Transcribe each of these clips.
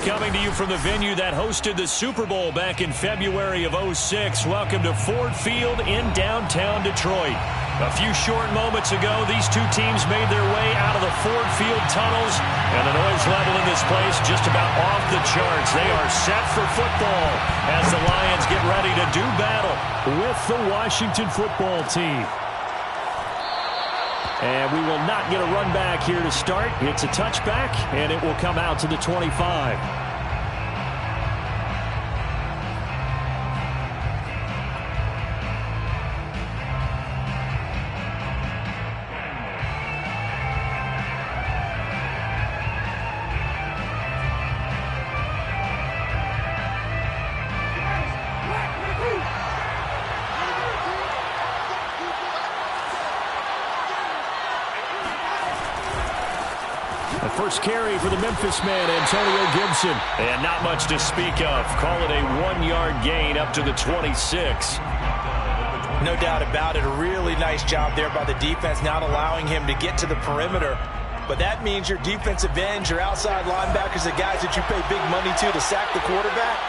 coming to you from the venue that hosted the Super Bowl back in February of '06. Welcome to Ford Field in downtown Detroit. A few short moments ago, these two teams made their way out of the Ford Field tunnels, and the noise level in this place just about off the charts. They are set for football as the Lions get ready to do battle with the Washington football team. And we will not get a run back here to start. It's a touchback, and it will come out to the 25. First carry for the Memphis man, Antonio Gibson. And not much to speak of. Call it a 1-yard gain up to the 26. No doubt about it. A really nice job there by the defense, not allowing him to get to the perimeter. But that means your defensive ends, your outside linebackers, the guys that you pay big money to sack the quarterback,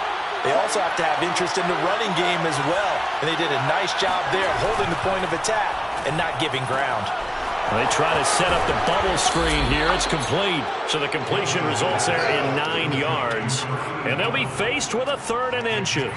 they also have to have interest in the running game as well. And they did a nice job there of holding the point of attack and not giving ground. They try to set up the bubble screen here. It's complete. So the completion results there in 9 yards. And they'll be faced with a 3rd and inches.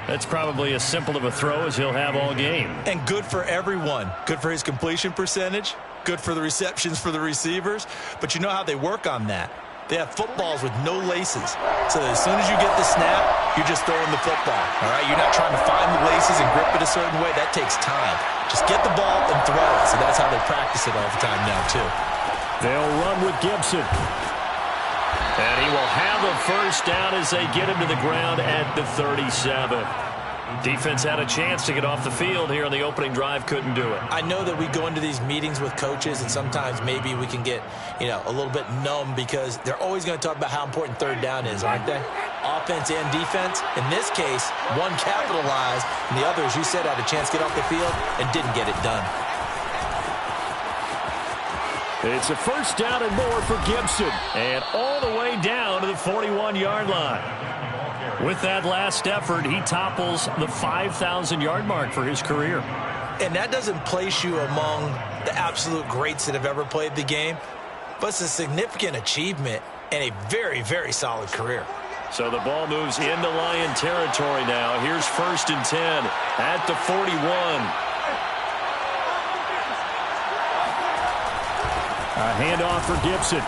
That's probably as simple of a throw as he'll have all game. And good for everyone. Good for his completion percentage. Good for the receptions for the receivers. But you know how they work on that. They have footballs with no laces. So that as soon as you get the snap, you're just throwing the football. All right? You're not trying to find the laces and grip it a certain way. That takes time. Just get the ball and throw it. So that's how they practice it all the time now, too. They'll run with Gibson. And he will have a first down as they get him to the ground at the 37. Defense had a chance to get off the field here on the opening drive, couldn't do it. I know that we go into these meetings with coaches, and sometimes maybe we can get, a little bit numb because they're always going to talk about how important 3rd down is, aren't they? Offense and defense. In this case, one capitalized, and the other, as you said, had a chance to get off the field and didn't get it done. It's a first down and more for Gibson, and all the way down to the 41-yard line. With that last effort, he topples the 5,000-yard mark for his career. And that doesn't place you among the absolute greats that have ever played the game, but it's a significant achievement and a very, very solid career. So the ball moves into Lion territory now. Here's 1st and 10 at the 41. A handoff for Gibson.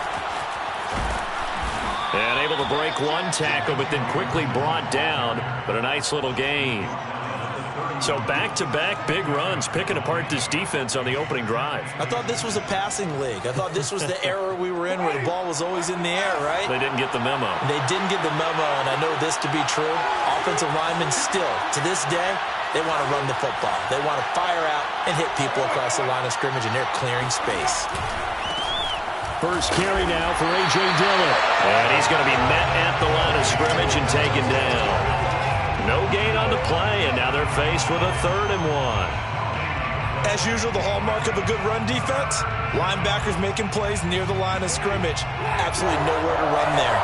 And able to break one tackle, but then quickly brought down. But a nice little gain. So back-to-back big runs, picking apart this defense on the opening drive. I thought this was a passing league. I thought this was the era we were in where the ball was always in the air, right? They didn't get the memo. They didn't get the memo, and I know this to be true. Offensive linemen still, to this day, they want to run the football. They want to fire out and hit people across the line of scrimmage, and they're clearing space. First carry now for A.J. Dillon. And he's going to be met at the line of scrimmage and taken down. No gain on the play, and now they're faced with a 3rd and 1. As usual, the hallmark of a good run defense, linebackers making plays near the line of scrimmage. Absolutely nowhere to run there.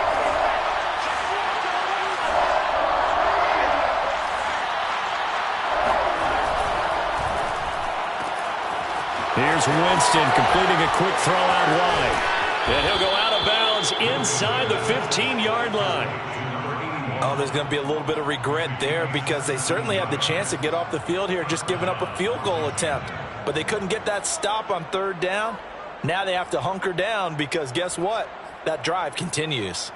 Here's Winston completing a quick throw out wide. And he'll go out of bounds inside the 15-yard line. Oh, there's going to be a little bit of regret there because they certainly had the chance to get off the field here, just giving up a field goal attempt. But they couldn't get that stop on 3rd down. Now they have to hunker down because guess what? That drive continues.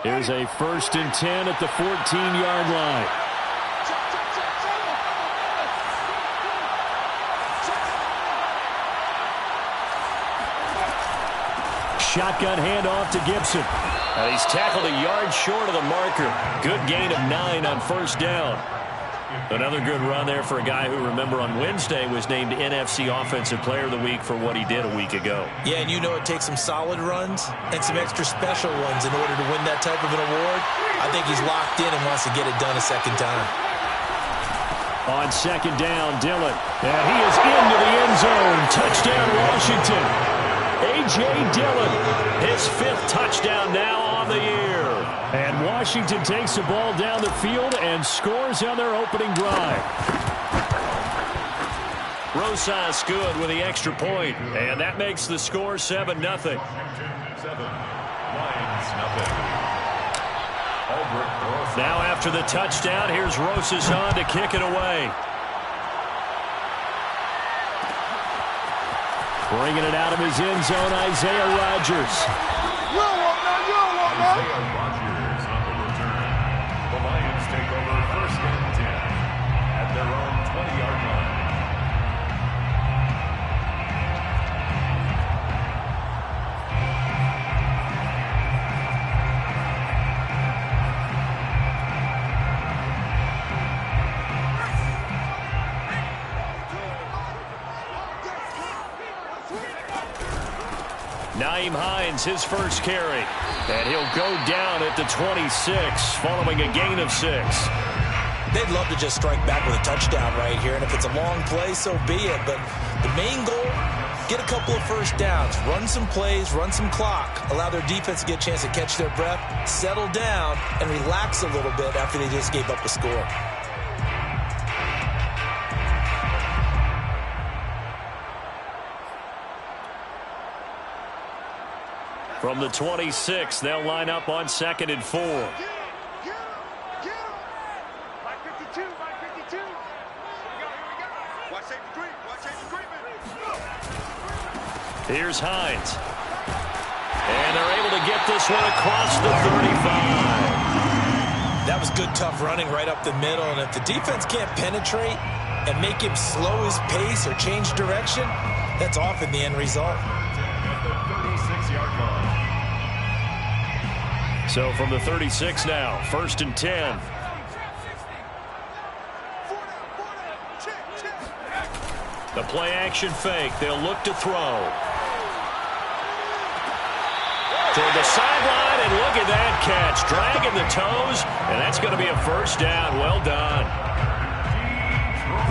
Here's a 1st and 10 at the 14-yard line. Shotgun handoff to Gibson. He's tackled a yard short of the marker. Good gain of 9 on 1st down. Another good run there for a guy who, remember, on Wednesday was named NFC Offensive Player of the Week for what he did a week ago. Yeah, and you know it takes some solid runs and some extra special ones in order to win that type of an award. I think he's locked in and wants to get it done a second time. On second down, Dillon. And he is into the end zone. Touchdown, Washington. A.J. Dillon, his 5th touchdown now on the year. And Washington takes the ball down the field and scores on their opening drive. Rosas good with the extra point, and that makes the score 7-0. 7, Lions nothing. Now after the touchdown, here's Rosas on to kick it away. Bringing it out of his end zone, Isaiah Rodgers. Isaiah Rodgers on the return. The Lions take over 1st and 10 at their own 20-yard line. Nyheim Hines, his first carry. And he'll go down at the 26 following a gain of 6. They'd love to just strike back with a touchdown right here, and if it's a long play, so be it. But the main goal, get a couple of first downs, run some plays, run some clock, allow their defense to get a chance to catch their breath, settle down, and relax a little bit after they just gave up a score. From the 26, they'll line up on 2nd and 4. Here's Hines. And they're able to get this one across the 35. That was good, tough running right up the middle, and if the defense can't penetrate and make him slow his pace or change direction, that's often the end result. So from the 36 now, 1st and 10. The play action fake. They'll look to throw. Toward the sideline, and look at that catch. Dragging the toes, and that's going to be a 1st down. Well done.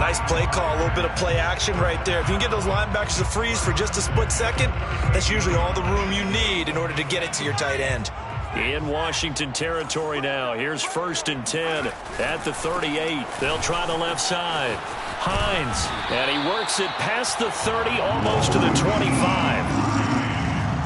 Nice play call, a little bit of play action right there. If you can get those linebackers to freeze for just a split second, that's usually all the room you need in order to get it to your tight end. In Washington territory now. Here's 1st and 10 at the 38. They'll try the left side. Hines, and he works it past the 30, almost to the 25.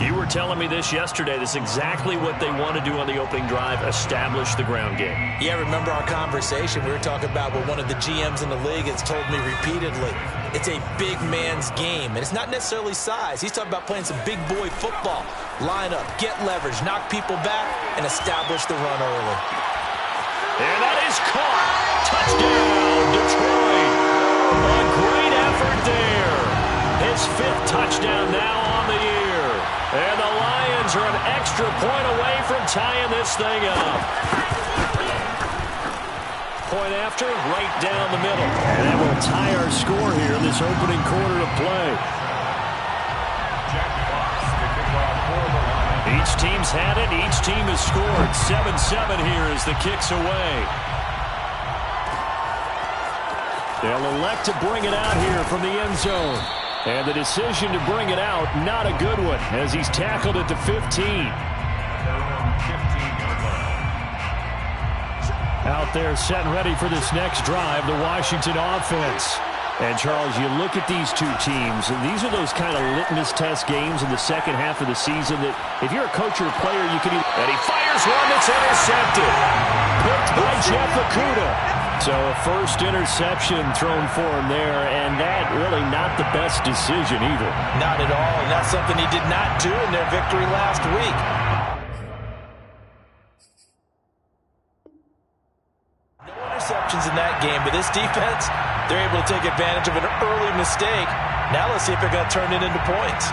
You were telling me this yesterday. This is exactly what they want to do on the opening drive, establish the ground game. Yeah, remember our conversation? We were talking about what one of the GMs in the league has told me repeatedly. It's a big man's game, and it's not necessarily size. He's talking about playing some big boy football. Line up, get leverage, knock people back, and establish the run early. And that is caught. Touchdown, Detroit. A great effort there. His 5th touchdown now on the year. And the Lions are an extra point away from tying this thing up. Point after, right down the middle. And that will tie our score here in this opening quarter of play. Each team's had it. Each team has scored. 7-7 here as the kick's away. They'll elect to bring it out here from the end zone. And the decision to bring it out, not a good one, as he's tackled at the 15. Out there set and ready for this next drive, the Washington offense. And, Charles, you look at these two teams, and these are those kind of litmus test games in the second half of the season that if you're a coach or a player, you can either... And he fires one that's intercepted. Picked by Jeff Okudah. So a first interception thrown for him there, and that really not the best decision either. Not at all, and that's something he did not do in their victory last week. No interceptions in that game, but this defense, they're able to take advantage of an early mistake. Now let's see if they're going to turn it into points.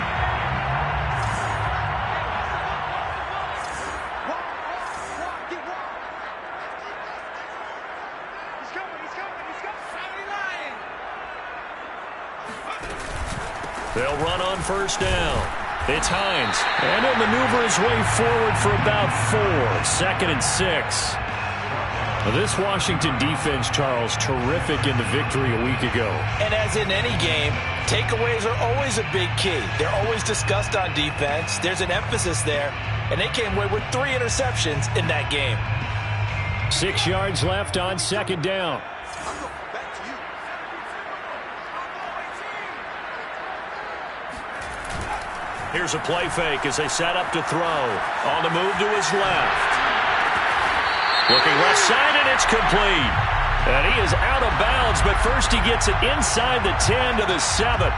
They'll run on 1st down. It's Hines. And he'll maneuver his way forward for about 4. 2nd and 6. Well, this Washington defense, Charles, terrific in the victory a week ago. And as in any game, takeaways are always a big key. They're always discussed on defense. There's an emphasis there, and they came away with 3 interceptions in that game. 6 yards left on second down. Here's a play fake as they set up to throw. On the move to his left. Looking left side, and it's complete. And he is out of bounds, but first he gets it inside the 10 to the 7.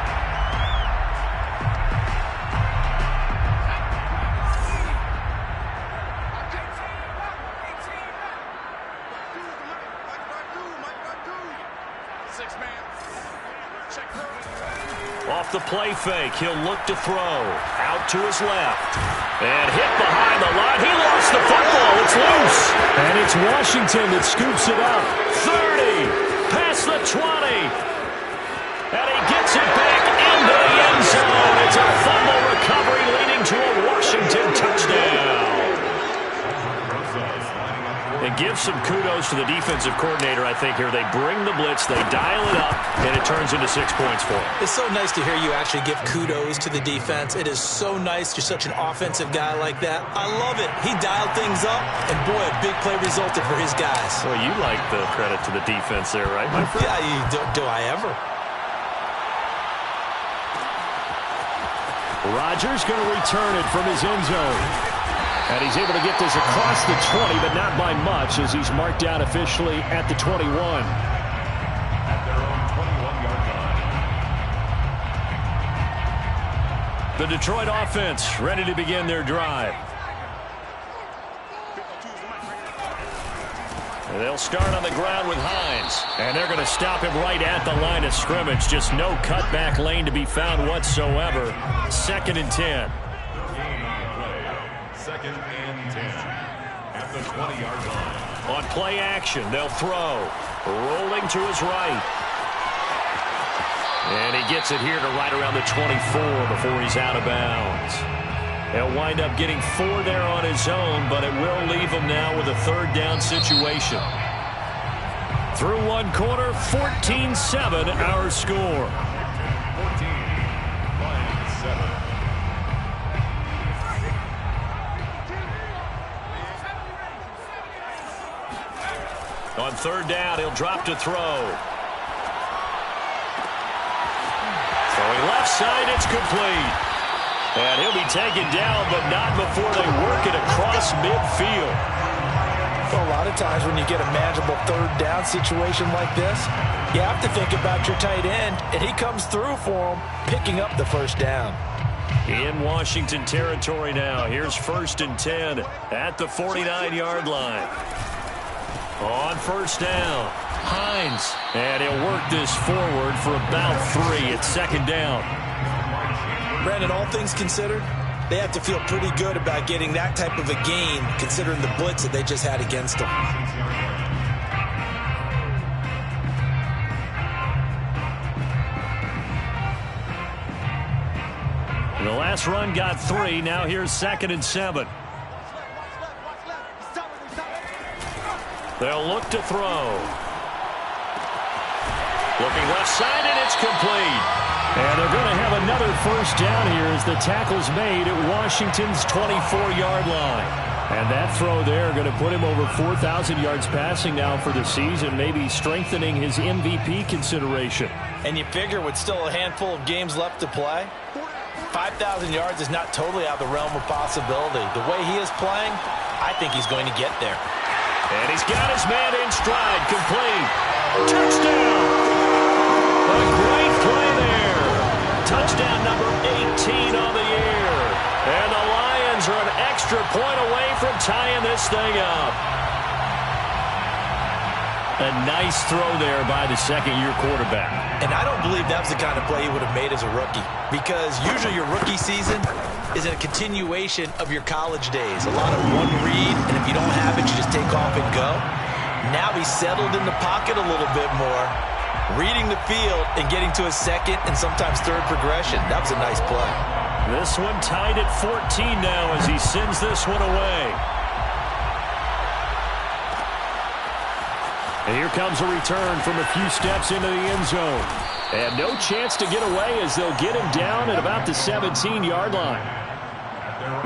Off the play fake, he'll look to throw. Out to his left. And hit behind the line. He lost the football. It's loose. And it's Washington that scoops it up. 30. Past the 20. And he gets it back into the end zone. It's a fumble recovery leading to a Washington touchdown. And give some kudos to the defensive coordinator, I think, here. They bring the blitz, they dial it up, and it turns into 6 points for them. It's so nice to hear you actually give kudos to the defense. It is so nice. You're such an offensive guy like that. I love it. He dialed things up, and boy, a big play resulted for his guys. Well, you like the credit to the defense there, right, my friend? Yeah, do I ever? Rodgers going to return it from his end zone. And he's able to get this across the 20, but not by much, as he's marked down officially at the 21. At their own 21-yard line. The Detroit offense ready to begin their drive. They'll start on the ground with Hines. And they're going to stop him right at the line of scrimmage. Just no cutback lane to be found whatsoever. 2nd and 10. Second and 10 at the 20-yard line. On play action, they'll throw. Rolling to his right. And he gets it here to right around the 24 before he's out of bounds. He'll wind up getting 4 there on his own, but it will leave him now with a 3rd down situation. Through 1 quarter, 14-7 our score. 14, Lions 7. On 3rd down, he'll drop to throw. Throwing left side, it's complete. And he'll be taken down, but not before they work it across midfield. Well, a lot of times when you get a manageable 3rd down situation like this, you have to think about your tight end, and he comes through for him, picking up the 1st down. In Washington territory now. Here's 1st and 10 at the 49-yard line. On 1st down, Hines. And he'll work this forward for about 3 at 2nd down. Brandon, all things considered, they have to feel pretty good about getting that type of a gain, considering the blitz that they just had against them. And the last run got 3. Now here's 2nd and 7. They'll look to throw. Looking left side, and it's complete. And they're going to have another 1st down here as the tackle's made at Washington's 24-yard line. And that throw there going to put him over 4,000 yards passing now for the season, maybe strengthening his MVP consideration. And you figure with still a handful of games left to play, 5,000 yards is not totally out of the realm of possibility. The way he is playing, I think he's going to get there. And he's got his man in stride, complete. Touchdown! A great play there. Touchdown number 18 on the year. And the Lions are an extra point away from tying this thing up. A nice throw there by the 2nd-year quarterback. And I don't believe that was the kind of play he would have made as a rookie, because usually your rookie season is a continuation of your college days. A lot of one read, and if you don't have it, you just take off and go. Now he's settled in the pocket a little bit more, reading the field and getting to a 2nd and sometimes 3rd progression. That was a nice play. This one tied at 14 now as he sends this one away. And here comes a return from a few steps into the end zone. And no chance to get away as they'll get him down at about the 17-yard line.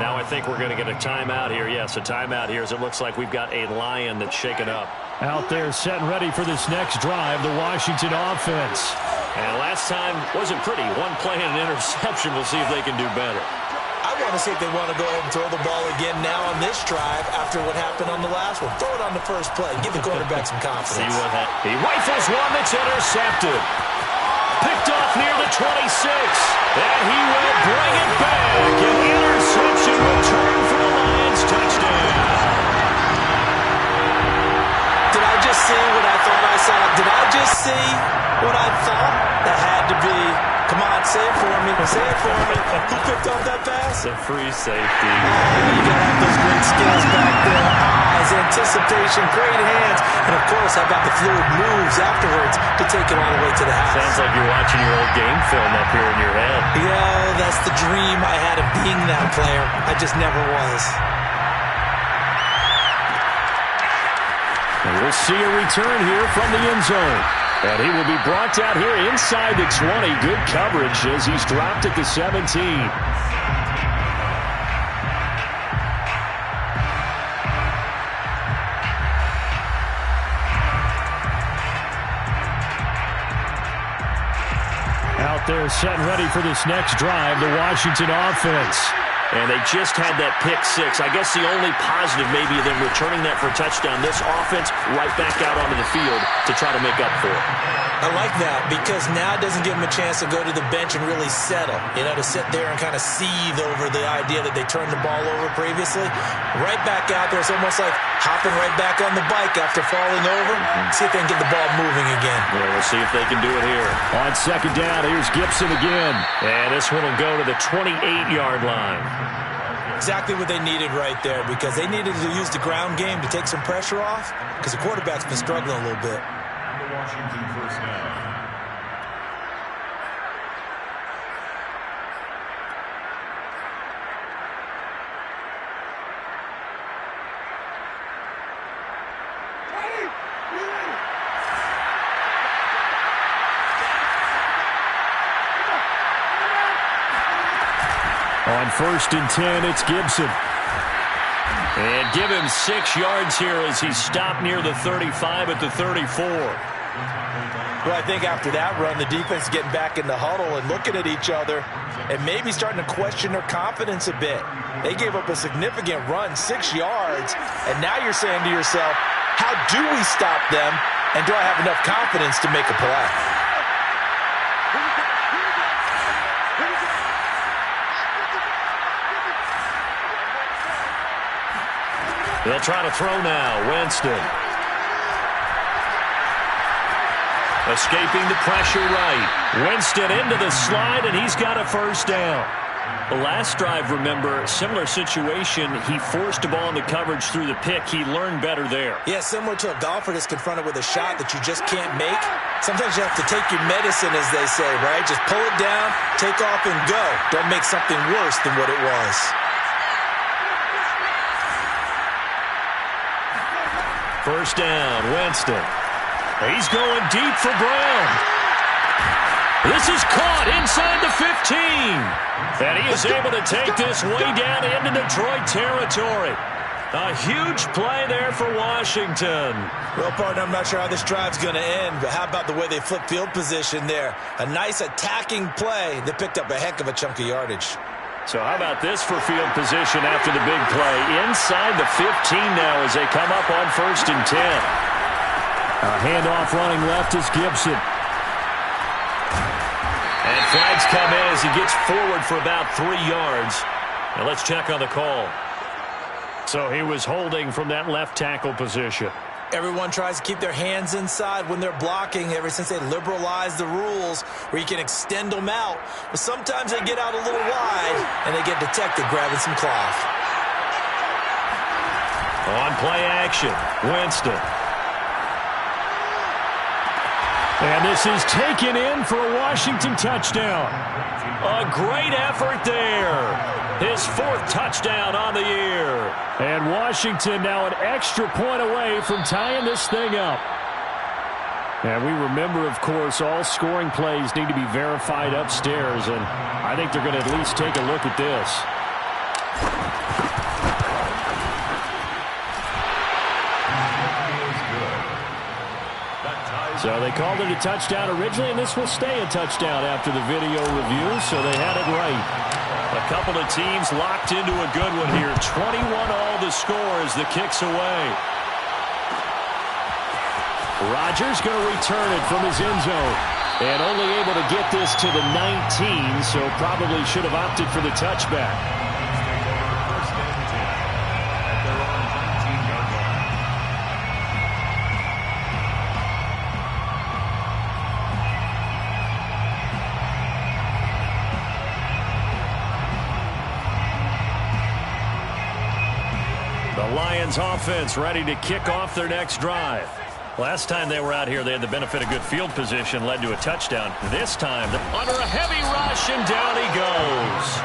Now I think we're going to get a timeout here. Yes, a timeout here as it looks like we've got a Lion that's shaken up. Out there set and ready for this next drive, the Washington offense. And last time wasn't pretty. One play and an interception. We'll see if they can do better. I want to see if they want to go ahead and throw the ball again now on this drive after what happened on the last one. Throw it on the first play. Give the quarterback some confidence. See what happens. He rifles one that's intercepted. Picked off near the 26. And he will bring it back. An interception return for the Lions. Touchdown. Did I just see what I thought I saw? Did I just see what I thought? That had to be. Come on, say it for me. Say it for me. Who picked off that pass? The free safety. You got to have those great skills back there. Eyes, anticipation, great hands. And, of course, how about the fluid moves afterwards to take it all the way to the house? Sounds like you're watching your old game film up here in your head. Yeah, that's the dream I had of being that player. I just never was. And we'll see a return here from the end zone. And he will be brought down here inside the 20. Good coverage as he's dropped at the 17. Out there set and ready for this next drive, the Washington offense. And they just had that pick six. I guess the only positive maybe them returning that for a touchdown. This offense right back out onto the field to try to make up for it. I like that because now it doesn't give them a chance to go to the bench and really settle. You know, to sit there and kind of seethe over the idea that they turned the ball over previously. Right back out there. It's almost like hopping right back on the bike after falling over. See if they can get the ball moving again. Yeah, we'll see if they can do it here. On second down, here's Gibson again. And this one will go to the 28-yard line. Exactly what they needed right there because they needed to use the ground game to take some pressure off because the quarterback's been struggling a little bit. The Washington first down. On first and 10, it's Gibson. And give him 6 yards here as he stopped near the 35 at the 34. Well, I think after that run, the defense is getting back in the huddle and looking at each other and maybe starting to question their confidence a bit. They gave up a significant run, 6 yards, and now you're saying to yourself, how do we stop them, and do I have enough confidence to make a play? They'll try to throw now. Winston. Escaping the pressure right. Winston into the slide, and he's got a first down. The last drive, remember, similar situation. He forced the ball into coverage through the pick. He learned better there. Yeah, similar to a golfer that's confronted with a shot that you just can't make. Sometimes you have to take your medicine, as they say, right? Just pull it down, take off, and go. Don't make something worse than what it was. First down, Winston. He's going deep for Brown. This is caught inside the 15. And he is able to take this way down into Detroit territory. A huge play there for Washington. Well, partner, I'm not sure how this drive's going to end, but how about the way they flip field position there? A nice attacking play. They picked up a heck of a chunk of yardage. So how about this for field position after the big play? Inside the 15 now as they come up on first and 10. A handoff running left is Gibson. And flags come in as he gets forward for about 3 yards. Now let's check on the call. So he was holding from that left tackle position. Everyone tries to keep their hands inside when they're blocking ever since they liberalized the rules where you can extend them out. But sometimes they get out a little wide and they get detected grabbing some cloth. On play action, Winston. And this is taken in for a Washington touchdown. A great effort there. His 4th touchdown on the year. And Washington now an extra point away from tying this thing up. And we remember, of course, all scoring plays need to be verified upstairs, and I think they're going to at least take a look at this. So they called it a touchdown originally, and this will stay a touchdown after the video review, so they had it right. A couple of teams locked into a good one here. 21-all the score as the kick's away. Rodgers going to return it from his end zone. And only able to get this to the 19, so probably should have opted for the touchback. The Lions offense ready to kick off their next drive. Last time they were out here, they had the benefit of good field position, led to a touchdown. This time, they're under a heavy rush, and down he goes.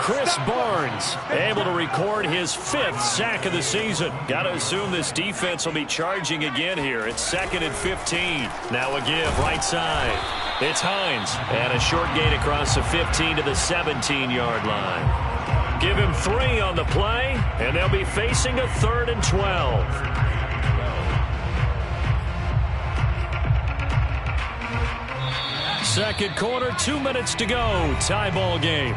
Chris Barnes able to record his 5th sack of the season. Got to assume this defense will be charging again here. It's 2nd and 15. Now a give right side. It's Hines. And a short gain across the 15 to the 17-yard line. Give him 3 on the play, and they'll be facing a 3rd and 12. Second quarter, 2 minutes to go. Tie ball game.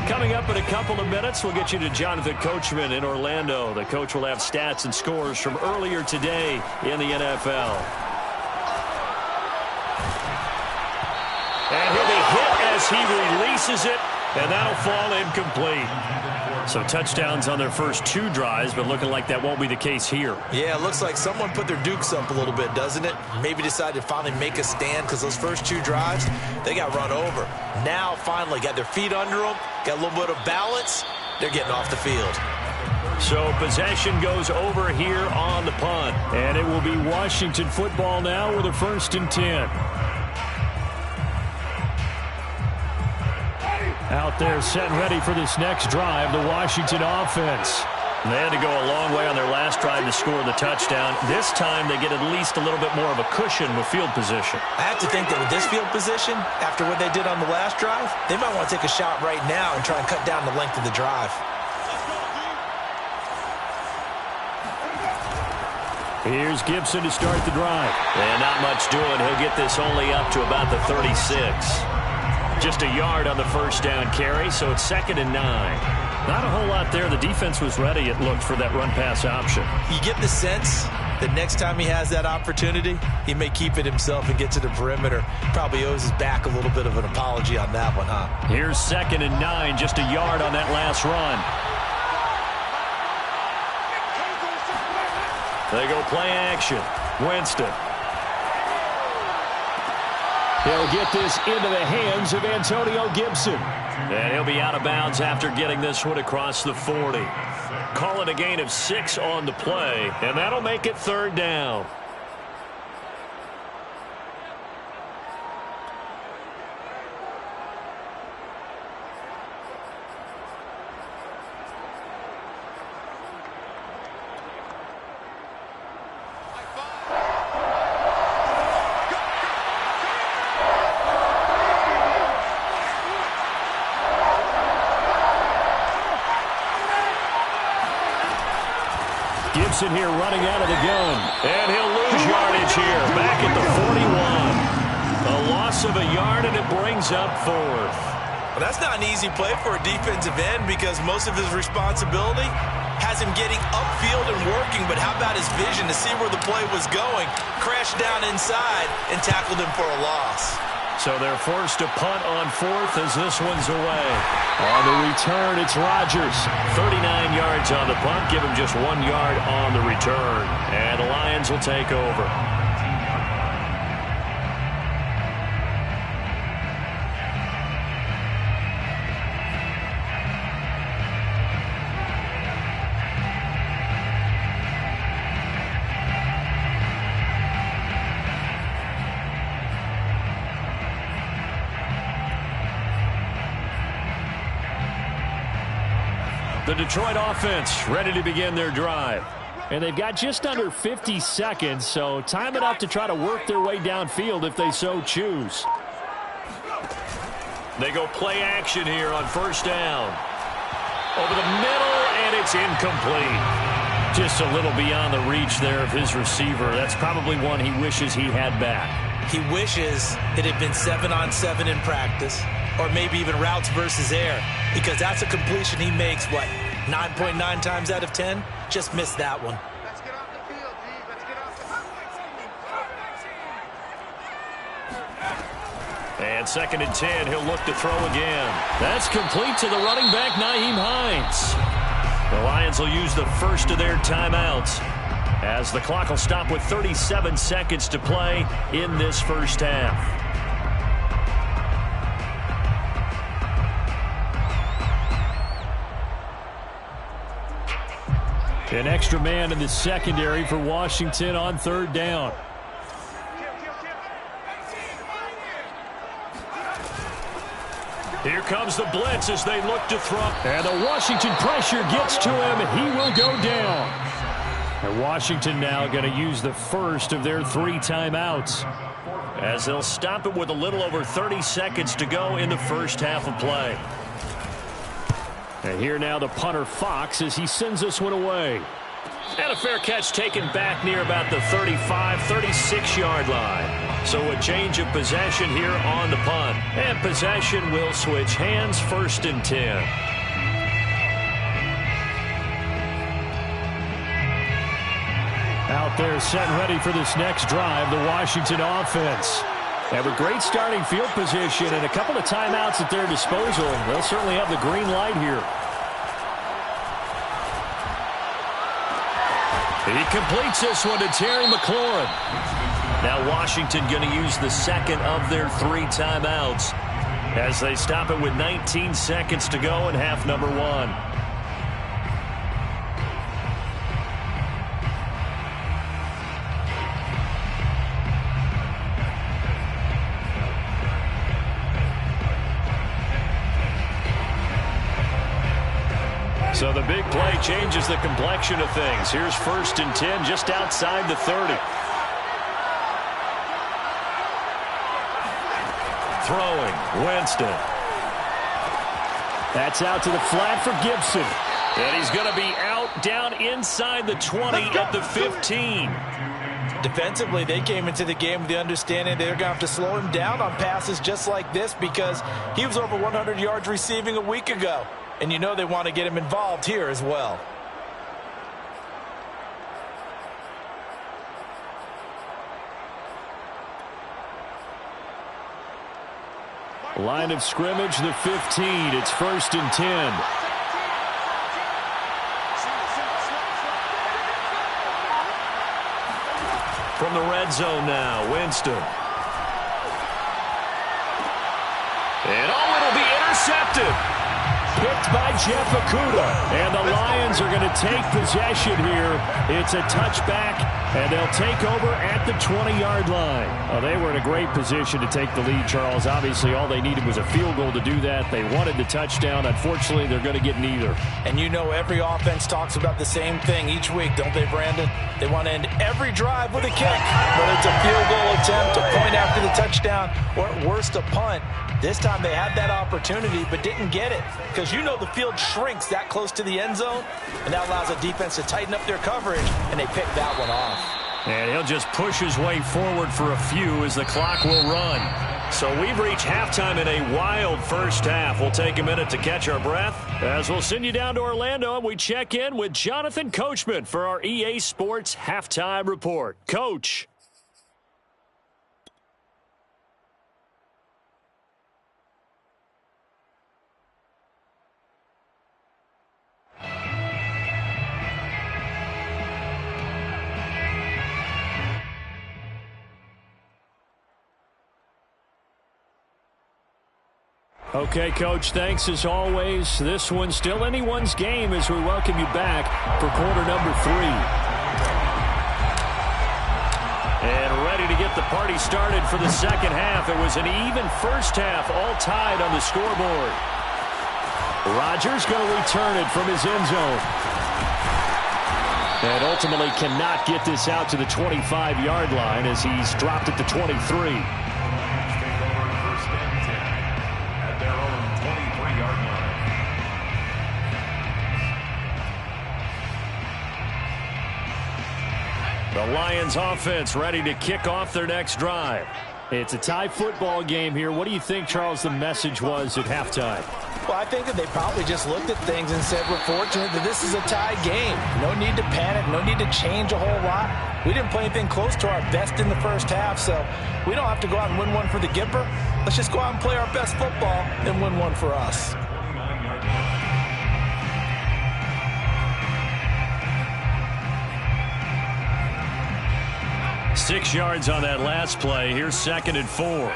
Coming up in a couple of minutes, we'll get you to Jonathan Coachman in Orlando. The coach will have stats and scores from earlier today in the NFL. And he'll be hit as he releases it, and that'll fall incomplete. So touchdowns on their first 2 drives, but looking like that won't be the case here. Yeah, it looks like someone put their dukes up a little bit, doesn't it? Maybe decided to finally make a stand because those first 2 drives, they got run over. Now, finally, got their feet under them, got a little bit of balance. They're getting off the field. So possession goes over here on the punt. And it will be Washington football now with a 1st and 10. Out there set and ready for this next drive, the Washington offense. They had to go a long way on their last drive to score the touchdown. This time they get at least a little bit more of a cushion with field position. I have to think that with this field position, after what they did on the last drive, they might want to take a shot right now and try and cut down the length of the drive. Here's Gibson to start the drive. And not much doing. He'll get this only up to about the 36. Just a yard on the first down carry, so it's 2nd and 9. Not a whole lot there. The defense was ready, it looked, for that run-pass option. You get the sense that next time he has that opportunity, he may keep it himself and get to the perimeter. Probably owes his back a little bit of an apology on that one, huh? Here's 2nd and 9, just a yard on that last run. They go play action. Winston. He'll get this into the hands of Antonio Gibson. And he'll be out of bounds after getting this one across the 40. Call it a gain of 6 on the play, and that'll make it 3rd down. Gibson here running out of the gun. And he'll lose yardage here. Back at the 41. A loss of a yard, and it brings up 4th. Well, that's not an easy play for a defensive end because most of his responsibility has him getting upfield and working. But how about his vision to see where the play was going? Crashed down inside and tackled him for a loss. So they're forced to punt on 4th as this one's away. On the return, it's Rodgers. 39 yards on the punt. Give him just 1 yard on the return. And the Lions will take over. Detroit offense ready to begin their drive. And they've got just under 50 seconds, so time enough to try to work their way downfield if they so choose. They go play action here on first down. Over the middle, and it's incomplete. Just a little beyond the reach there of his receiver. That's probably one he wishes he had back. He wishes it had been 7-on-7 in practice, or maybe even routes versus air, because that's a completion he makes, what, 9.9 times out of 10? Just missed that one. Let's get off the field, G. Let's get off the field. And 2nd and 10, he'll look to throw again. That's complete to the running back, Nyheim Hines. The Lions will use the first of their timeouts, as the clock will stop with 37 seconds to play in this first half. An extra man in the secondary for Washington on 3rd down. Here comes the blitz as they look to throw. And the Washington pressure gets to him. He will go down. And Washington now going to use the first of their 3 timeouts, as they'll stop it with a little over 30 seconds to go in the first half of play. And here now the punter Fox as he sends this one away. And a fair catch taken back near about the 35, 36-yard line. So a change of possession here on the punt. And possession will switch hands, 1st and 10. Out there set and ready for this next drive, the Washington offense. Have a great starting field position and a couple of timeouts at their disposal. They'll certainly have the green light here. He completes this one to Terry McLaurin. Now Washington going to use the 2nd of their 3 timeouts as they stop it with 19 seconds to go in half number 1. So the big play changes the complexion of things. Here's 1st and 10 just outside the 30. Throwing, Winston. That's out to the flat for Gibson. And he's going to be out down inside the 20 at the 15. Defensively, they came into the game with the understanding they're going to have to slow him down on passes just like this, because he was over 100 yards receiving a week ago. And you know they want to get him involved here as well. Line of scrimmage, the 15. It's 1st and 10. From the red zone now, Winston. And it'll be intercepted. Picked by Jeff Okudah. And the Lions are going to take possession here. It's a touchback, and they'll take over at the 20-yard line. Oh, they were in a great position to take the lead, Charles. Obviously, all they needed was a field goal to do that. They wanted the touchdown. Unfortunately, they're going to get neither. And you know every offense talks about the same thing each week, don't they, Brandon? They want to end every drive with a kick, whether it's a field goal attempt, a point after the touchdown, or at worst, a punt. This time they had that opportunity but didn't get it, because you know the field shrinks that close to the end zone, and that allows the defense to tighten up their coverage, and they pick that one off. And he'll just push his way forward for a few as the clock will run. So we've reached halftime in a wild first half. We'll take a minute to catch our breath as we'll send you down to Orlando and we check in with Jonathan Coachman for our EA Sports Halftime Report. Coach. Okay, Coach, thanks as always. This one's still anyone's game as we welcome you back for quarter number 3. And ready to get the party started for the second half. It was an even first half, all tied on the scoreboard. Rodgers going to return it from his end zone. And ultimately cannot get this out to the 25-yard line as he's dropped at the 23. Take over first and 10 at their own 23-yard line. The Lions offense ready to kick off their next drive. It's a tie football game here. What do you think, Charles, the message was at halftime? Well, I think that they probably just looked at things and said, we're fortunate that this is a tie game. No need to panic, no need to change a whole lot. We didn't play anything close to our best in the first half, so we don't have to go out and win one for the Gipper. Let's just go out and play our best football and win one for us. 6 yards on that last play. Here's 2nd and 4.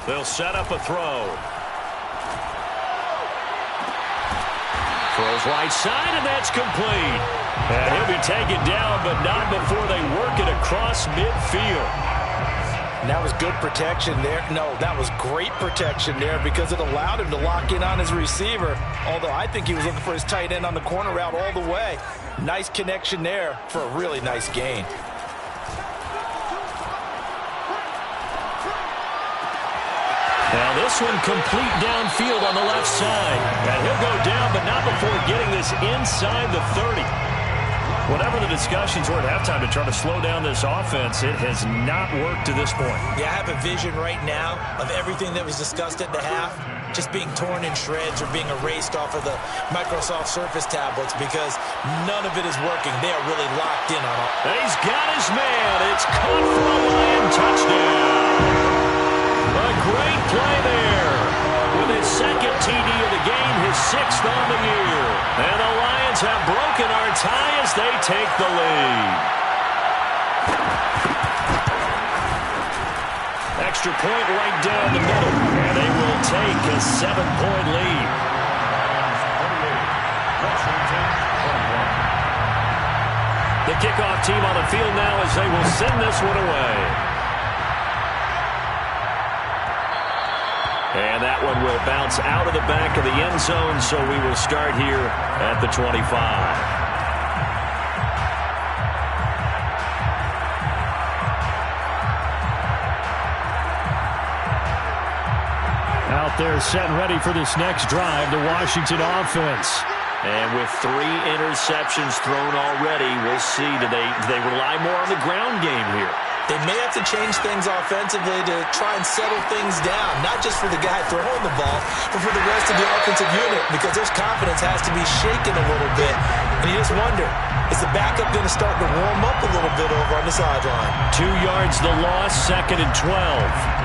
They'll set up a throw. Throws right side, and that's complete. And he'll be taken down, but not before they work it across midfield. And that was good protection there. No, that was great protection there because it allowed him to lock in on his receiver. Although I think he was looking for his tight end on the corner route all the way. Nice connection there for a really nice gain. Now this one complete downfield on the left side. And he'll go down, but not before getting this inside the 30. Whatever the discussions were at halftime to try to slow down this offense, it has not worked to this point. Yeah, I have a vision right now of everything that was discussed at the half just being torn in shreds or being erased off of the Microsoft Surface tablets because none of it is working. They are really locked in on it. He's got his man. It's caught for a Lion touchdown. A great play there. With his 2nd TD of the game, his 6th on the year. And the Lions have broken our tie as they take the lead. Extra point right down the middle. And they will take a 7-point lead. The kickoff team on the field now as they will send this one away. And that one will bounce out of the back of the end zone, so we will start here at the 25. Out there set and ready for this next drive, the Washington offense. And with 3 interceptions thrown already, we'll see, do they rely more on the ground game here? They may have to change things offensively to try and settle things down, not just for the guy throwing the ball, but for the rest of the offensive unit, because their confidence has to be shaken a little bit. And you just wonder, is the backup going to start to warm up a little bit over on the sideline? 2 yards the loss, 2nd and 12.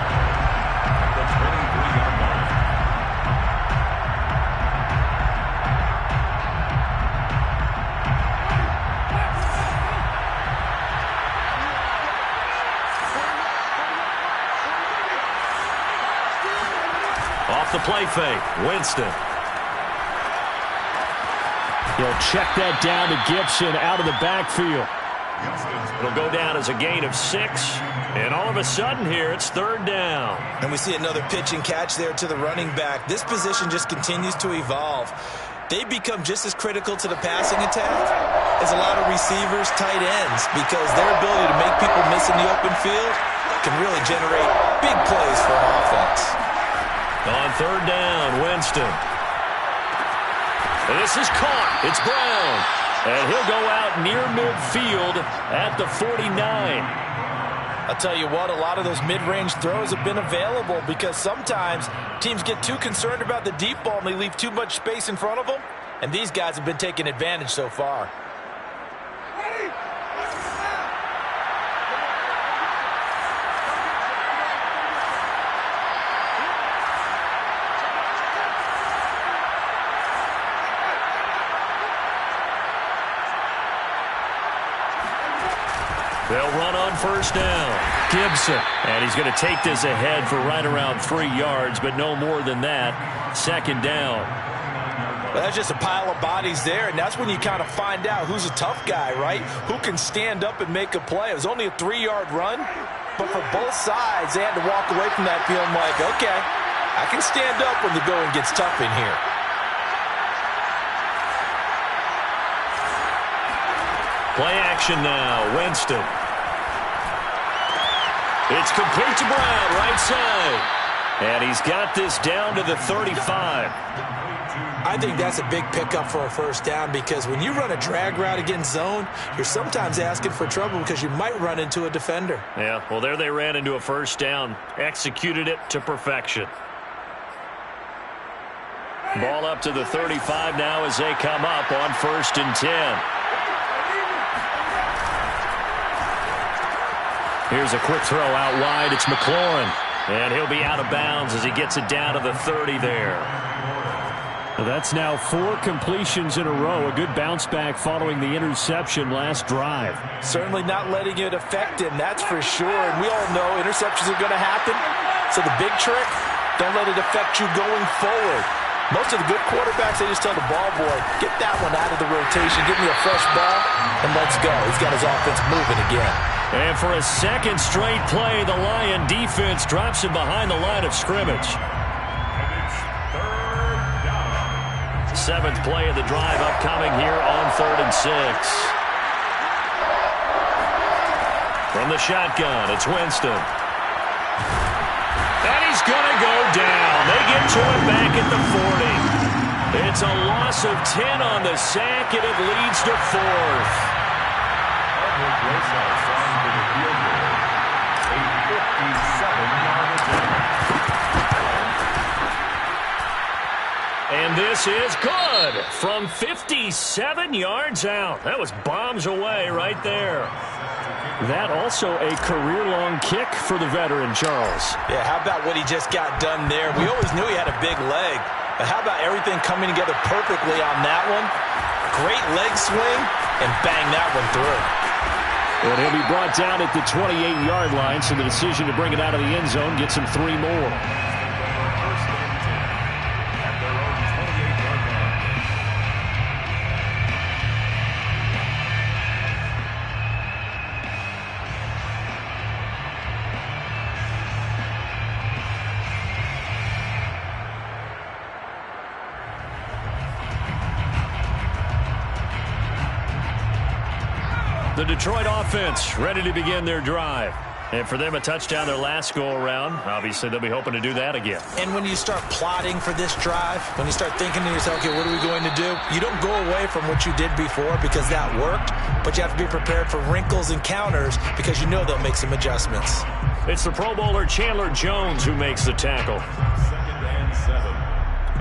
The play fake, Winston. He'll check that down to Gibson out of the backfield. It'll go down as a gain of 6. And all of a sudden here, it's 3rd down. And we see another pitch and catch there to the running back. This position just continues to evolve. They become just as critical to the passing attack as a lot of receivers, tight ends, because their ability to make people miss in the open field can really generate big plays for an offense. On 3rd down, Winston. And this is caught. It's Brown. And he'll go out near midfield at the 49. I'll tell you what, a lot of those mid-range throws have been available because sometimes teams get too concerned about the deep ball and they leave too much space in front of them. And these guys have been taking advantage so far. They'll run on 1st down. Gibson. And he's going to take this ahead for right around 3 yards, but no more than that. 2nd down. Well, that's just a pile of bodies there, and that's when you kind of find out who's a tough guy, right? Who can stand up and make a play. It was only a 3-yard run, but for both sides, they had to walk away from that feeling like, okay, I can stand up when the going gets tough in here. Play action now, Winston. It's complete to Brown, right side. And he's got this down to the 35. I think that's a big pickup for a first down because when you run a drag route against zone, you're sometimes asking for trouble because you might run into a defender. Yeah, well, there they ran into a first down. Executed it to perfection. Ball up to the 35 now as they come up on 1st and 10. Here's a quick throw out wide. It's McLaurin. And he'll be out of bounds as he gets it down to the 30 there. Well, that's now 4 completions in a row. A good bounce back following the interception last drive. Certainly not letting it affect him, that's for sure. And we all know interceptions are going to happen. So the big trick, don't let it affect you going forward. Most of the good quarterbacks, they just tell the ball boy, get that one out of the rotation, give me a fresh ball, and let's go. He's got his offense moving again. And for a second straight play, the Lion defense drops him behind the line of scrimmage. And it's 3rd down. 7th play of the drive upcoming here on 3rd and 6. From the shotgun, it's Winston. And he's going to go down. They get to him back at the 40. It's a loss of 10 on the sack, and it leads to 4th. Edward Rosas on to the field goal. A 57-yard attempt. And this is good from 57 yards out. That was bombs away right there. That also a career-long kick for the veteran, Charles. Yeah, how about what he just got done there? We always knew he had a big leg, but how about everything coming together perfectly on that one? Great leg swing, and bang that one through. And he'll be brought down at the 28-yard line, so the decision to bring it out of the end zone gets him 3 more. First and 10 at their own 28-yard line. The Detroit offense ready to begin their drive. And for them, a touchdown their last go-around. Obviously, they'll be hoping to do that again. And when you start plotting for this drive, when you start thinking to yourself, okay, what are we going to do? You don't go away from what you did before because that worked, but you have to be prepared for wrinkles and counters because you know they'll make some adjustments. It's the Pro Bowler Chandler Jones who makes the tackle. 2nd and 7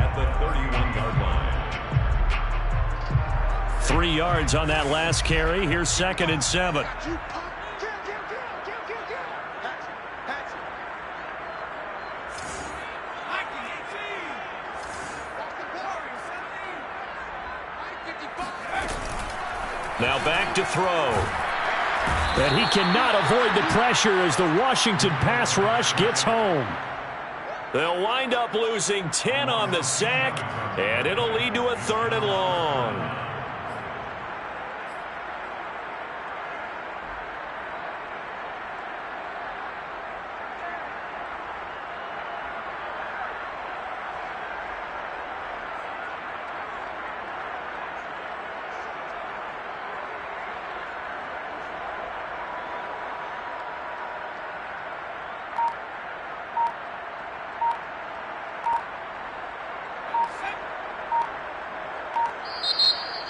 at the 31-yard line. 3 yards on that last carry. Here's 2nd and 7. Now back to throw. And he cannot avoid the pressure as the Washington pass rush gets home. They'll wind up losing 10 on the sack, and it'll lead to a 3rd and long.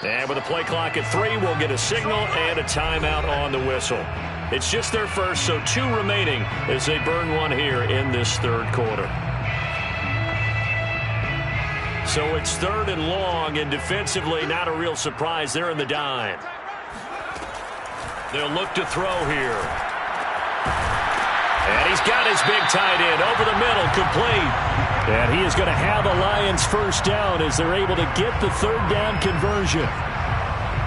And with a play clock at 3, we'll get a signal and a timeout on the whistle. It's just their first, so 2 remaining as they burn one here in this 3rd quarter. So it's 3rd and long, and defensively, not a real surprise. They're in the dime. They'll look to throw here. And he's got his big tight end over the middle, complete. And he is going to have the Lions first down as they're able to get the 3rd down conversion.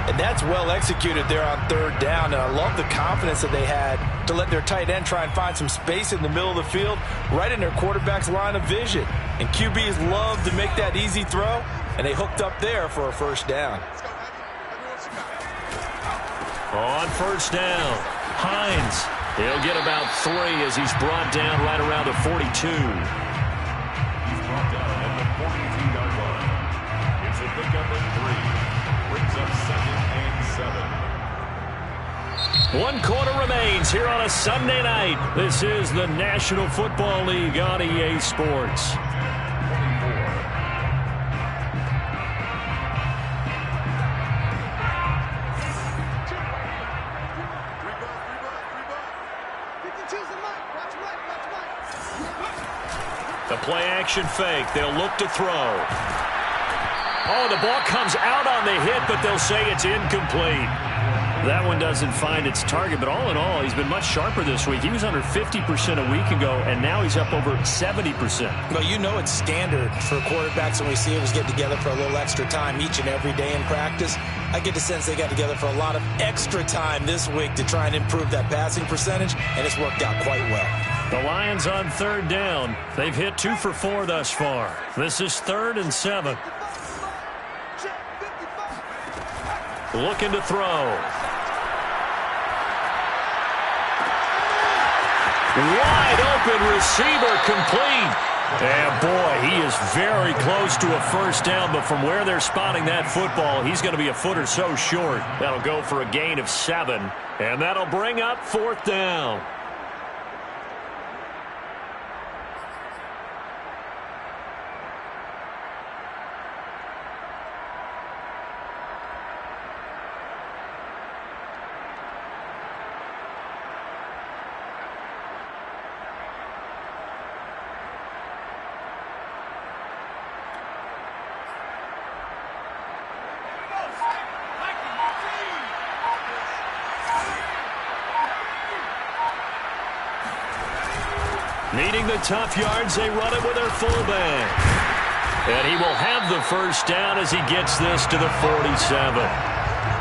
And that's well executed there on 3rd down. And I love the confidence that they had to let their tight end try and find some space in the middle of the field, right in their quarterback's line of vision. And QBs love to make that easy throw. and they hooked up there for a first down. On first down, Hines. He'll get about 3 as he's brought down right around the 42. He's brought down at the 42-yard line. It's a pickup at 3. Brings up 2nd and 7. 1 quarter remains here on a Sunday night. This is the National Football League on EA Sports. 24. The play action fake. They'll look to throw. Oh, the ball comes out on the hit, but they'll say it's incomplete. That one doesn't find its target, but all in all, he's been much sharper this week. He was under 50% a week ago, and now he's up over 70%. Well, you know it's standard for quarterbacks when receivers get together for a little extra time each and every day in practice. I get the sense they got together for a lot of extra time this week to try and improve that passing percentage, and it's worked out quite well. The Lions on 3rd down. They've hit 2 for 4 thus far. This is 3rd and 7. Looking to throw. Wide open receiver complete. And boy, he is very close to a first down, but from where they're spotting that football, he's going to be a foot or so short. That'll go for a gain of 7, and that'll bring up 4th down. Needing the tough yards, they run it with their fullback. And he will have the first down as he gets this to the 47.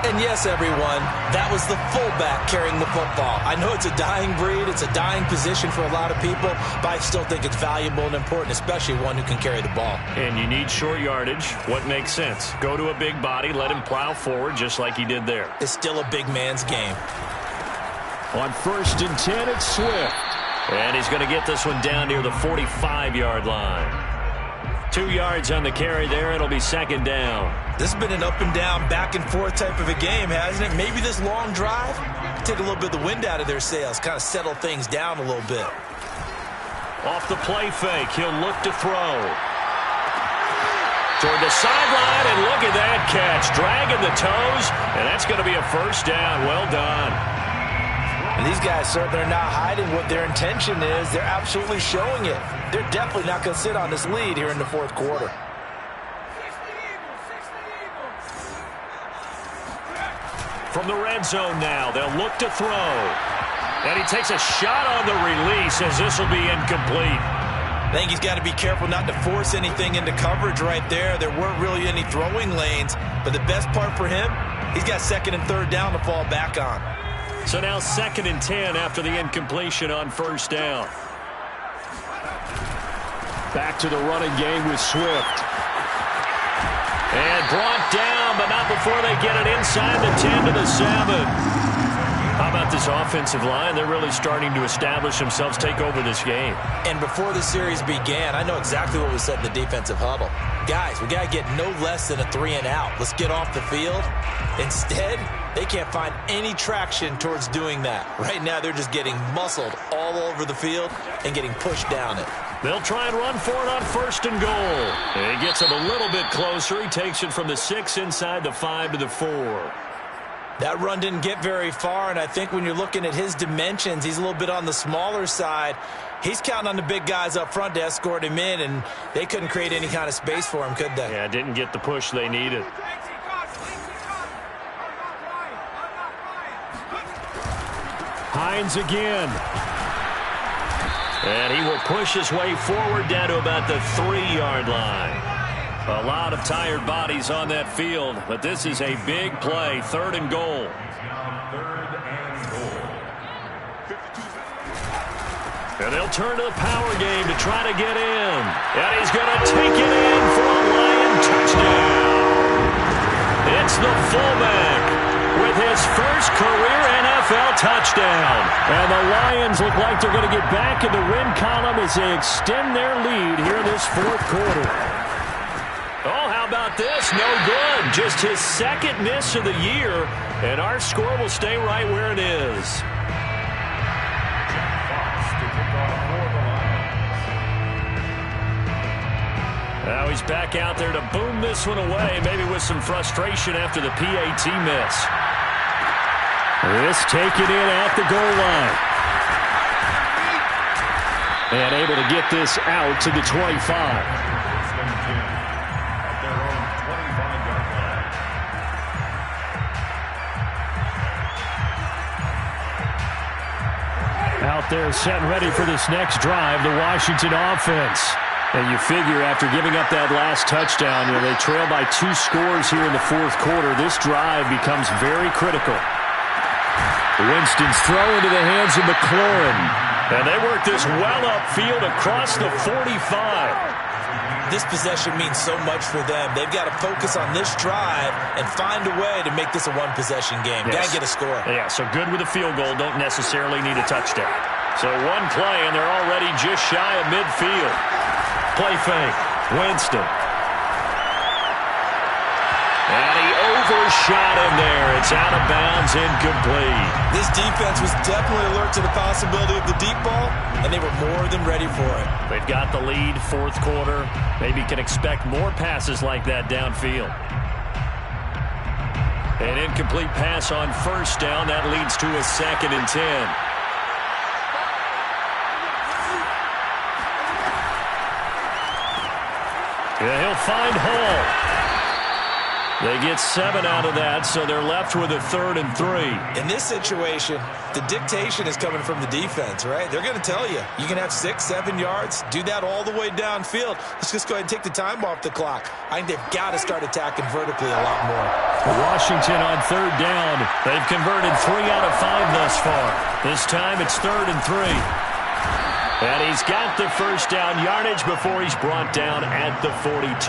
And yes, everyone, that was the fullback carrying the football. I know it's a dying breed, it's a dying position for a lot of people, but I still think it's valuable and important, especially one who can carry the ball. And you need short yardage. What makes sense? Go to a big body, let him plow forward just like he did there. It's still a big man's game. On 1st and 10, it's Swift. And he's going to get this one down near the 45-yard line. 2 yards on the carry there. It'll be 2nd down. This has been an up and down, back and forth type of a game, hasn't it? Maybe this long drive take a little bit of the wind out of their sails, kind of settle things down a little bit. Off the play fake, he'll look to throw. Toward the sideline, and look at that catch. Dragging the toes, and that's going to be a first down. Well done. And these guys certainly are not hiding what their intention is. They're absolutely showing it. They're definitely not going to sit on this lead here in the 4th quarter. From the red zone now, they'll look to throw. And he takes a shot on the release as this will be incomplete. I think he's got to be careful not to force anything into coverage right there. There weren't really any throwing lanes. But the best part for him, he's got 2nd and 3rd down to fall back on. So now 2nd and 10 after the incompletion on first down. Back to the running game with Swift. And brought down, but not before they get it inside the 10 to the 7. How about this offensive line? They're really starting to establish themselves, take over this game. And before the series began, I know exactly what was said in the defensive huddle. Guys, we got to get no less than a 3 and out. Let's get off the field. Instead, they can't find any traction towards doing that. Right now, they're just getting muscled all over the field and getting pushed down it. They'll try and run for it on 1st and goal. And he gets him a little bit closer. He takes it from the 6 inside the 5 to the 4. That run didn't get very far, and I think when you're looking at his dimensions, he's a little bit on the smaller side. He's counting on the big guys up front to escort him in, and they couldn't create any kind of space for him, could they? Yeah, didn't get the push they needed. Hines again. And he will push his way forward down to about the 3-yard line. A lot of tired bodies on that field, but this is a big play, 3rd and goal. And they'll turn to the power game to try to get in. And he's going to take it in for a Lion touchdown. It's the fullback with his first career NFL touchdown. And the Lions look like they're going to get back in the win column as they extend their lead here in this fourth quarter. Oh, how about this? No good. Just his second miss of the year. And our score will stay right where it is. Now he's back out there to boom this one away, maybe with some frustration after the PAT miss. This taken in at the goal line. And able to get this out to the 25. Out there set and ready for this next drive, the Washington offense. And you figure after giving up that last touchdown, they trail by 2 scores here in the fourth quarter. This drive becomes very critical. Winston's throw into the hands of McLaurin. And they work this well upfield across the 45. This possession means so much for them. They've got to focus on this drive and find a way to make this a one-possession game. Yes. Got to get a score. Yeah, so good with a field goal. Don't necessarily need a touchdown. So one play, and they're already just shy of midfield. Play fake. Winston. And he overshot him there. It's out of bounds, incomplete. This defense was definitely alert to the possibility of the deep ball, and they were more than ready for it. They've got the lead, fourth quarter. Maybe can expect more passes like that downfield. An incomplete pass on first down. That leads to a 2nd and 10. Yeah, he'll find Hall. They get 7 out of that, so they're left with a 3rd and 3. In this situation, the dictation is coming from the defense, right? They're going to tell you, you can have 6, 7 yards, do that all the way downfield. Let's just go ahead and take the time off the clock. I think they've got to start attacking vertically a lot more. Washington on 3rd down. They've converted 3 out of 5 thus far. This time it's 3rd and 3. And he's got the first down yardage before he's brought down at the 42.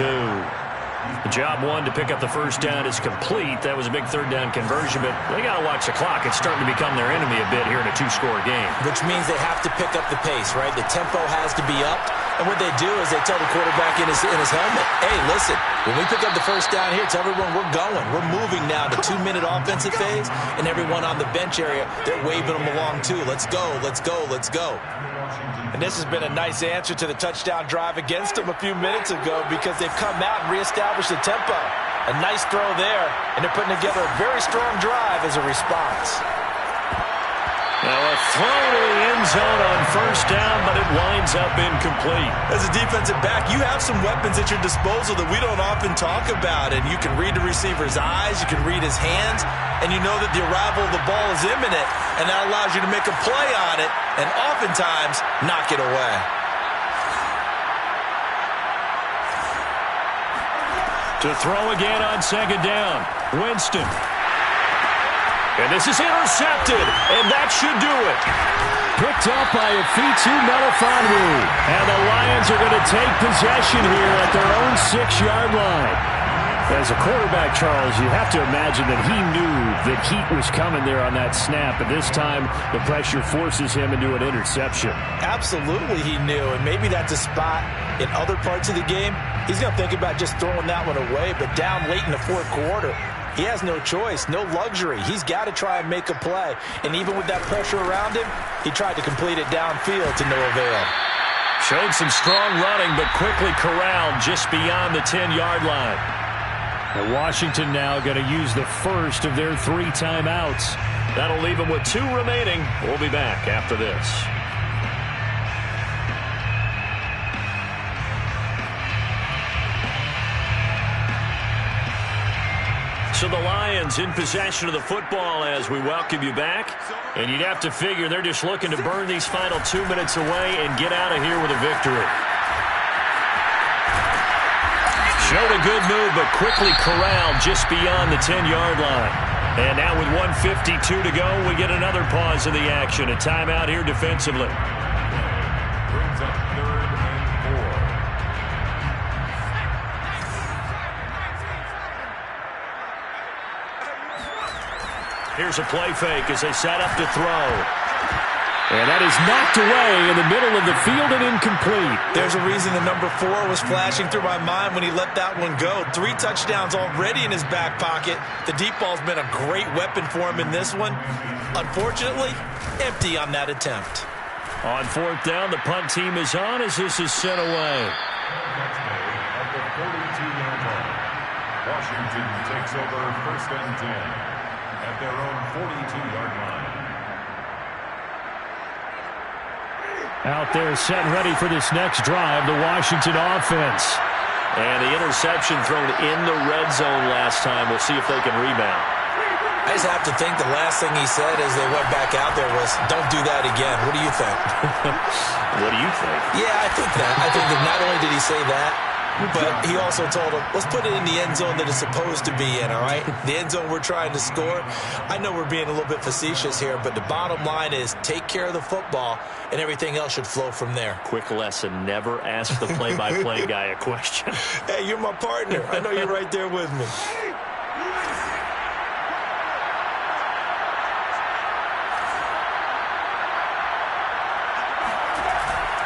The job one to pick up the first down is complete. That was a big 3rd down conversion, but they got to watch the clock. It's starting to become their enemy a bit here in a 2-score game. Which means they have to pick up the pace, right? The tempo has to be upped. And what they do is they tell the quarterback in his helmet, hey, listen, when we pick up the first down here, tell everyone we're going. We're moving now to 2-minute offensive phase, and everyone on the bench area, they're waving them along too. Let's go, let's go, let's go. And this has been a nice answer to the touchdown drive against them a few minutes ago because they've come out and reestablished the tempo. A nice throw there, and they're putting together a very strong drive as a response. Now a throw to the end zone on first down, but it winds up incomplete. As a defensive back, you have some weapons at your disposal that we don't often talk about. And you can read the receiver's eyes, you can read his hands, and you know that the arrival of the ball is imminent, and that allows you to make a play on it and oftentimes knock it away. To throw again on 2nd down, Winston. And this is intercepted, and that should do it. Picked up by Afitu Melifonwu. And the Lions are going to take possession here at their own 6-yard line. As a quarterback, Charles, you have to imagine that he knew that heat was coming there on that snap. But this time, the pressure forces him into an interception. Absolutely he knew, and maybe that's a spot in other parts of the game. He's going to think about just throwing that one away, but down late in the fourth quarter, he has no choice, no luxury. He's got to try and make a play. And even with that pressure around him, he tried to complete it downfield to no avail. Showed some strong running, but quickly corralled just beyond the 10-yard line. And Washington now going to use the first of their 3 timeouts. That'll leave them with 2 remaining. We'll be back after this. So the Lions in possession of the football as we welcome you back. And you'd have to figure they're just looking to burn these final 2 minutes away and get out of here with a victory. Showed a good move, but quickly corralled just beyond the 10-yard line. And now with 1:52 to go, we get another pause in the action. A timeout here defensively. Here's a play fake as they set up to throw. And that is knocked away in the middle of the field and incomplete. There's a reason the number 4 was flashing through my mind when he let that one go. 3 touchdowns already in his back pocket. The deep ball's been a great weapon for him in this one. Unfortunately, empty on that attempt. On 4th down, the punt team is on as this is sent away. Next play at the 42-yard line. Washington takes over 1st and 10 at their own 42-yard line. Out there set and ready for this next drive, the Washington offense. And the interception thrown in the red zone last time. We'll see if they can rebound. I just have to think the last thing he said as they went back out there was, don't do that again. What do you think? What do you think? Yeah, I think that. I think that not only did he say that, but he also told him, let's put it in the end zone that it's supposed to be in, all right? The end zone we're trying to score. I know we're being a little bit facetious here, but the bottom line is take care of the football, and everything else should flow from there. Quick lesson, never ask the play-by-play guy a question. Hey, you're my partner. I know you're right there with me.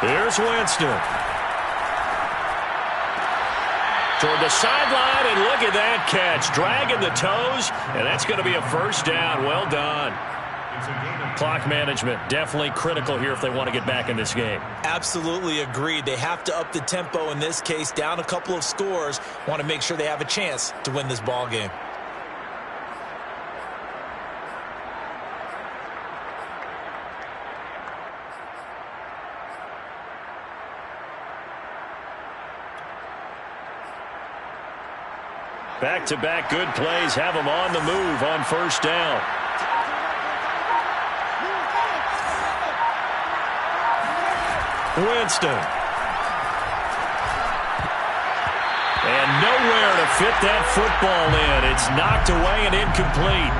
Here's Winston. Toward the sideline, and look at that catch. Dragging the toes, and that's going to be a 1st down. Well done. Clock management, definitely critical here if they want to get back in this game. Absolutely agreed. They have to up the tempo in this case, down a couple of scores. Want to make sure they have a chance to win this ball game. Back-to-back good plays have them on the move on 1st down. Winston. And nowhere to fit that football in. It's knocked away and incomplete.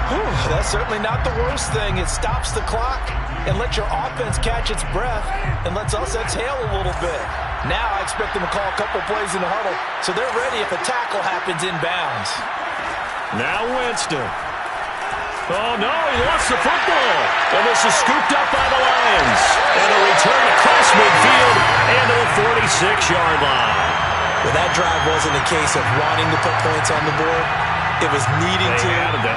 Whew, that's certainly not the worst thing. It stops the clock and lets your offense catch its breath and lets us exhale a little bit. Now I expect them to call a couple plays in the huddle, so they're ready if a tackle happens inbounds. Now Winston. Oh, no, he lost the football. And this is scooped up by the Lions. And a return across midfield and to the 46-yard line. Well, that drive wasn't a case of wanting to put points on the board. It was needing to,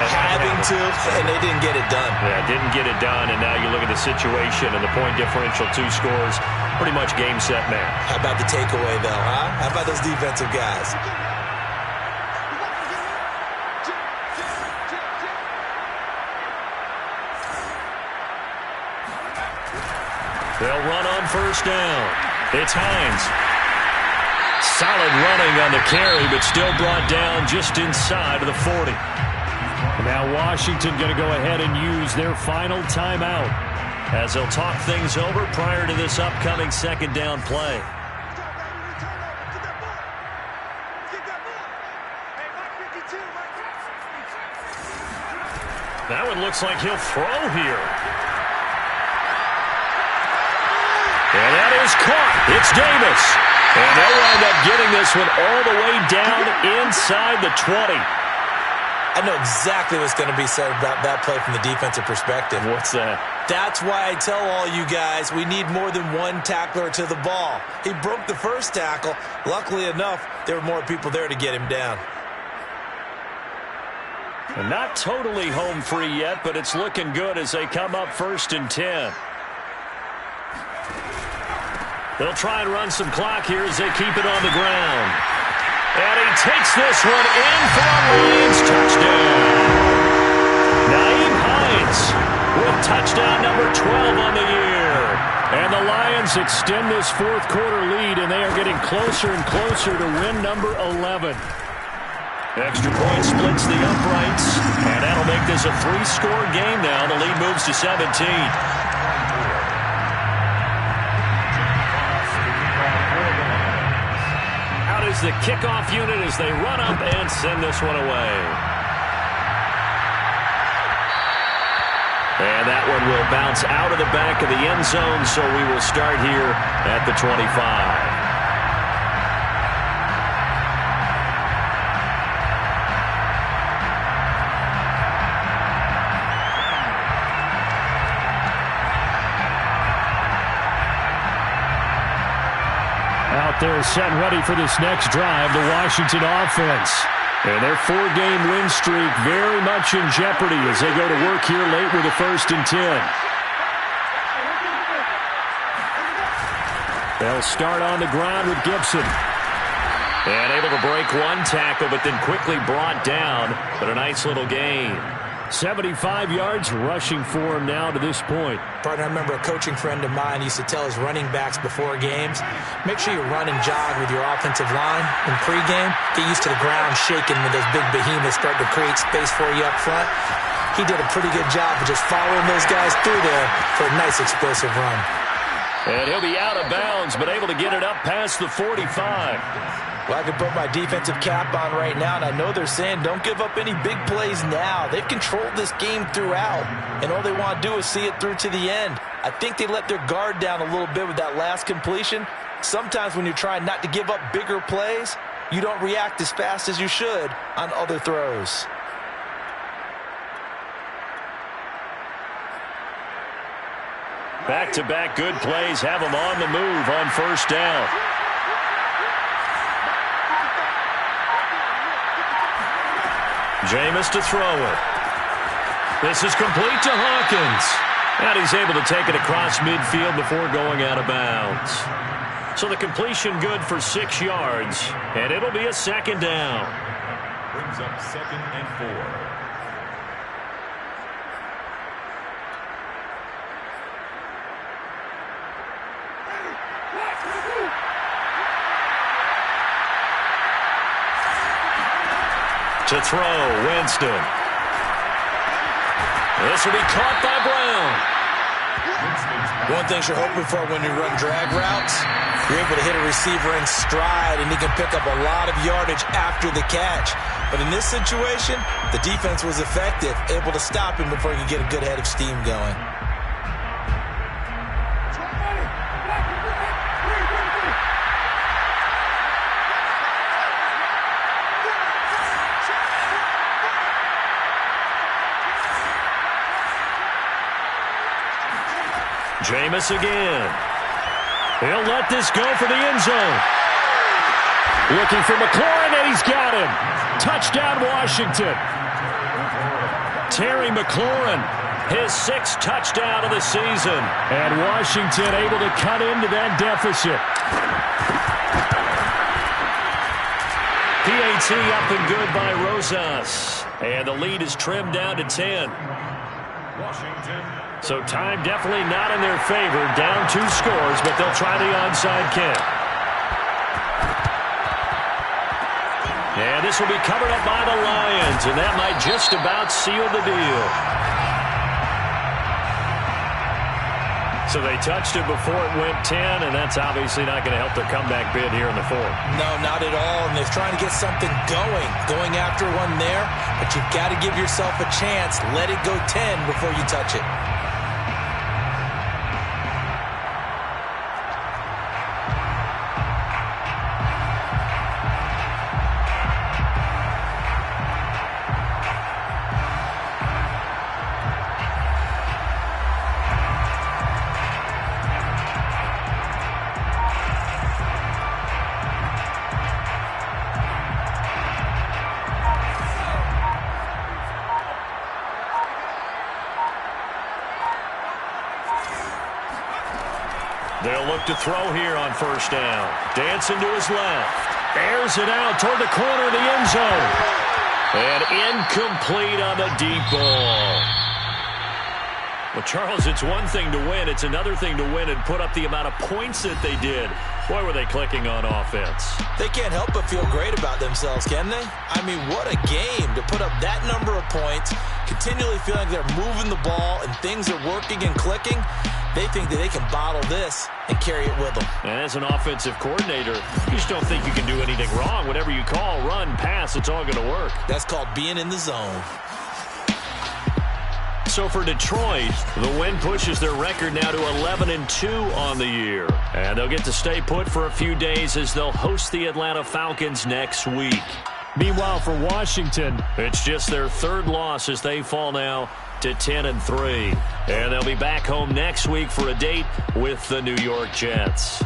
having to, and they didn't get it done. Yeah, didn't get it done, and now you look at the situation and the point differential, 2 scores, pretty much game, set, man. How about the takeaway, though, huh? How about those defensive guys? They'll run on 1st down. It's Hines. Solid running on the carry, but still brought down just inside of the 40. Now Washington going to go ahead and use their final timeout as they'll talk things over prior to this upcoming 2nd down play. That one looks like he'll throw here. And that is caught. It's Davis. And they'll wind up getting this one all the way down inside the 20. I know exactly what's going to be said about that play from the defensive perspective. What's that? That's why I tell all you guys we need more than one tackler to the ball. He broke the first tackle. Luckily enough, there were more people there to get him down. And not totally home free yet, but it's looking good as they come up 1st and 10. They'll try and run some clock here as they keep it on the ground. And he takes this one in for a Lions touchdown. Nyheim Hines with touchdown number 12 on the year. And the Lions extend this 4th quarter lead, and they are getting closer and closer to win number 11. Extra point splits the uprights, and that'll make this a 3-score game now. The lead moves to 17. Out is the kickoff unit as they run up and send this one away. And that one will bounce out of the back of the end zone, so we will start here at the 25. They're set and ready for this next drive, the Washington offense. And their 4-game win streak very much in jeopardy as they go to work here late with a 1st and 10. They'll start on the ground with Gibson. And able to break one tackle, but then quickly brought down. But a nice little gain. 75 yards rushing for him now to this point. Partner, I remember a coaching friend of mine used to tell his running backs before games, make sure you run and jog with your offensive line in pregame. Get used to the ground shaking when those big behemoths start to create space for you up front. He did a pretty good job of just following those guys through there for a nice explosive run. And he'll be out of bounds, but able to get it up past the 45. Well, I can put my defensive cap on right now, and I know they're saying don't give up any big plays now. They've controlled this game throughout, and all they want to do is see it through to the end. I think they let their guard down a little bit with that last completion. Sometimes when you're trying not to give up bigger plays, you don't react as fast as you should on other throws. Back-to-back good plays have them on the move on 1st down. Jameis to throw it. This is complete to Hawkins. And he's able to take it across midfield before going out of bounds. So the completion good for 6 yards. And it'll be a 2nd down. Brings up 2nd and 4. To throw, Winston. This will be caught by Brown. One thing you're hoping for when you run drag routes, you're able to hit a receiver in stride, and he can pick up a lot of yardage after the catch. But in this situation, the defense was effective, able to stop him before he could get a good head of steam going. Jameis again. He'll let this go for the end zone. Looking for McLaurin, and he's got him. Touchdown, Washington. Terry McLaurin, his 6th touchdown of the season. And Washington able to cut into that deficit. PAT up and good by Rosas. And the lead is trimmed down to 10. Washington. So time definitely not in their favor. Down 2 scores, but they'll try the onside kick. And this will be covered up by the Lions, and that might just about seal the deal. So they touched it before it went 10, and that's obviously not going to help their comeback bid here in the 4th. No, not at all, and they're trying to get something going after one there, but you've got to give yourself a chance. Let it go 10 before you touch it. They'll look to throw here on 1st down. Dancing to his left. Airs it out toward the corner of the end zone. And incomplete on the deep ball. Well, Charles, it's one thing to win. It's another thing to win and put up the amount of points that they did. Boy, were they clicking on offense. They can't help but feel great about themselves, can they? I mean, what a game to put up that number of points, continually feeling they're moving the ball and things are working and clicking. They think that they can bottle this and carry it with them. And as an offensive coordinator, you just don't think you can do anything wrong. Whatever you call, run, pass, it's all going to work. That's called being in the zone. So for Detroit, the win pushes their record now to 11-2 on the year. And they'll get to stay put for a few days as they'll host the Atlanta Falcons next week. Meanwhile, for Washington, it's just their 3rd loss as they fall now to 10-3. And they'll be back home next week for a date with the New York Jets.